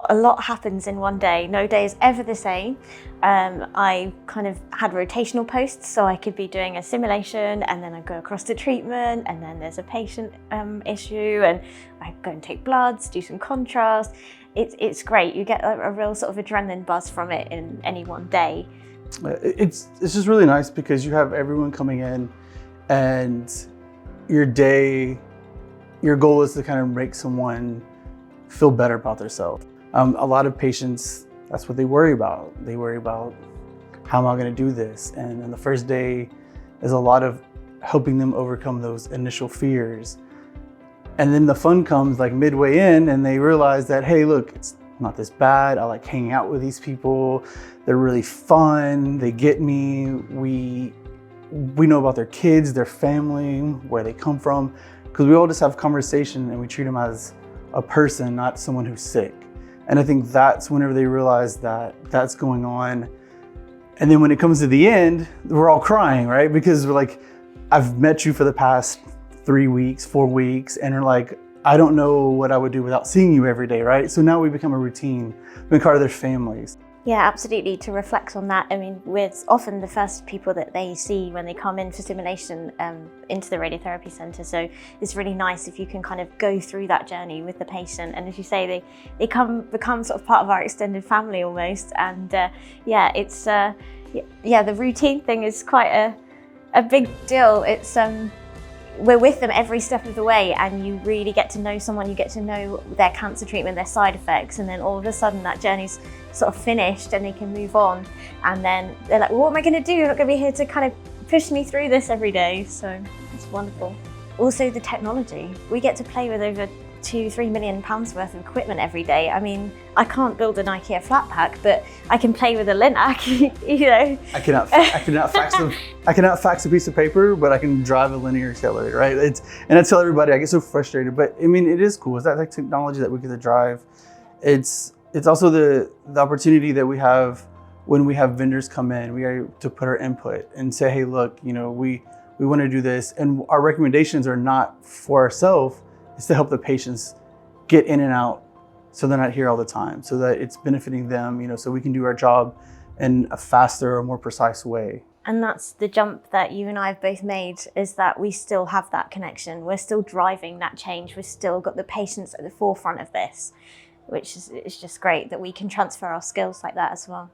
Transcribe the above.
A lot happens in one day. No day is ever the same. I kind of had rotational posts, so I could be doing a simulation and then I go across to treatment, and then there's a patient issue and I go and take bloods, do some contrast. It's great. You get a real sort of adrenaline buzz from it in any one day. It's just really nice because you have everyone coming in, and your day, your goal is to kind of make someone feel better about themselves. A lot of patients, that's what they worry about. They worry about, how am I going to do this? And then the first day is a lot of helping them overcome those initial fears. And then the fun comes like midway in, and they realize that, hey, look, it's not this bad. I like hanging out with these people. They're really fun. They get me. We know about their kids, their family, where they come from, because we all just have conversation and we treat them as a person, not someone who's sick. And I think that's whenever they realize that that's going on. And then when it comes to the end, we're all crying, right? Because we're like, I've met you for the past 3 weeks, 4 weeks, and we're like, I don't know what I would do without seeing you every day, right? So now we become a routine, we become part of their families. Yeah, absolutely. To reflect on that, I mean, we're often the first people that they see when they come in for simulation into the radiotherapy centre. So it's really nice if you can kind of go through that journey with the patient. And as you say, they become sort of part of our extended family almost. And yeah, it's the routine thing is quite a big deal. It's we're with them every step of the way, and you really get to know someone. You get to know their cancer treatment, their side effects, and then all of a sudden that journey's sort of finished and they can move on. And then they're like, well, what am I going to do? You're not going to be here to kind of push me through this every day. So it's wonderful. Also the technology. We get to play with over £2-3 million worth of equipment every day. I mean, I can't build an IKEA flat pack, but I can play with a Linac, you know. I cannot fax a piece of paper, but I can drive a linear accelerator, right? And I tell everybody, I get so frustrated, but I mean, it is cool. It's that like technology that we get to drive. It's also the opportunity that we have when we have vendors come in. We are to put our input and say, hey, look, you know, we want to do this, and our recommendations are not for ourselves. It's to help the patients get in and out so they're not here all the time, so that it's benefiting them, you know, so we can do our job in a faster or more precise way. And that's the jump that you and I have both made, is that we still have that connection. We're still driving that change. We've still got the patients at the forefront of this, which is just great that we can transfer our skills like that as well.